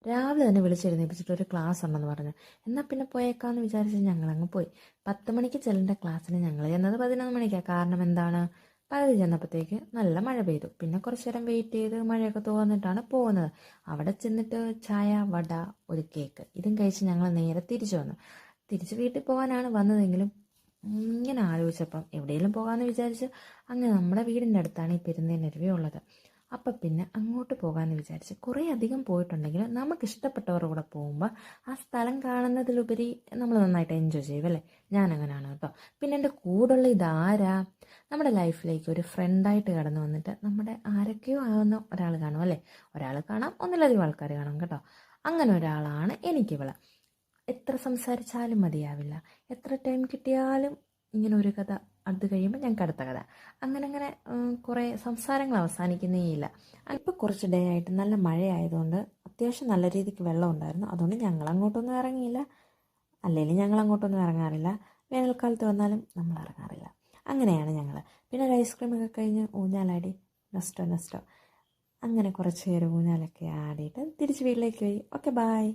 രാവിലെ തന്നെ വിളിച്ചെഴുന്നേപ്പിച്ചിട്ട് ഒരു ക്ലാസ് ഉണ്ടെന്ന് പറഞ്ഞു. എന്നാൽ പിന്നെ പോയേക്കാമെന്ന് വിചാരിച്ച് ഞങ്ങളങ്ങ് പോയി. 10 മണിക്ക് ചെല്ലേണ്ട ക്ലാസ്സിന് ഞങ്ങൾ ചെന്നത് 11 മണിക്കാണ്. കാരണം എന്താണ്, പകുതി ചെന്നപ്പോഴത്തേക്ക് നല്ല മഴ പെയ്തു. പിന്നെ കുറച്ച് നേരം വെയിറ്റ് ചെയ്ത് മഴയൊക്കെ തോന്നിട്ടാണ് പോകുന്നത്. അവിടെ ചെന്നിട്ട് ചായ, വട, ഒരു കേക്ക് ഇതും കഴിച്ച് ഞങ്ങൾ നേരെ തിരിച്ചു വന്നു. തിരിച്ച് വീട്ടിൽ പോകാനാണ് വന്നതെങ്കിലും ഇങ്ങനെ ആലോചിച്ചപ്പം എവിടെയെങ്കിലും പോകാമെന്ന് വിചാരിച്ച് അങ്ങനെ നമ്മുടെ വീടിൻ്റെ അടുത്താണ് ഈ പെരുന്തേനരുവി ഉള്ളത്. അപ്പം പിന്നെ അങ്ങോട്ട് പോകാമെന്ന് വിചാരിച്ച് കുറേ അധികം പോയിട്ടുണ്ടെങ്കിൽ നമുക്കിഷ്ടപ്പെട്ടവരുടെ കൂടെ പോകുമ്പോൾ ആ സ്ഥലം കാണുന്നതിലുപരി നമ്മൾ നന്നായിട്ട് എൻജോയ് ചെയ്യും അല്ലേ. ഞാനങ്ങനെയാണ് കേട്ടോ. പിന്നെ എൻ്റെ കൂടുള്ള ഇതാരാ, നമ്മുടെ ലൈഫിലേക്ക് ഒരു ഫ്രണ്ടായിട്ട് കടന്നു വന്നിട്ട് നമ്മുടെ ആരൊക്കെയോ ആവുന്ന ഒരാൾ കാണും അല്ലേ. ഒരാൾ കാണാം, ഒന്നിലധികം ആൾക്കാർ കാണും കേട്ടോ. അങ്ങനെ ഒരാളാണ് എനിക്കിവള്. എത്ര സംസാരിച്ചാലും മതിയാവില്ല. എത്ര ടൈം കിട്ടിയാലും ഇങ്ങനെ ഒരു കഥ അത് കഴിയുമ്പോൾ ഞങ്ങൾക്ക് അടുത്ത കഥ. അങ്ങനെ കുറേ സംസാരങ്ങൾ അവസാനിക്കുന്നേയില്ല. ഇപ്പോൾ കുറച്ച് ഡേ ആയിട്ട് നല്ല മഴയായതുകൊണ്ട് അത്യാവശ്യം നല്ല രീതിക്ക് വെള്ളം ഉണ്ടായിരുന്നു. അതുകൊണ്ട് ഞങ്ങൾ അങ്ങോട്ടൊന്നും ഇറങ്ങിയില്ല. അല്ലെങ്കിൽ ഞങ്ങൾ അങ്ങോട്ടൊന്നും ഇറങ്ങാറില്ല. വേനൽക്കാലത്ത് വന്നാലും നമ്മൾ ഇറങ്ങാറില്ല. അങ്ങനെയാണ് ഞങ്ങൾ. പിന്നെ ഒരു ഐസ്ക്രീമൊക്കെ കഴിഞ്ഞ് ഊഞ്ഞാലാടി നെസ്റ്റോ അങ്ങനെ കുറച്ച് പേര് ഊഞ്ഞാലൊക്കെ ആടിയിട്ട് തിരിച്ച് വീട്ടിലേക്ക് പോയി. Okay, bye.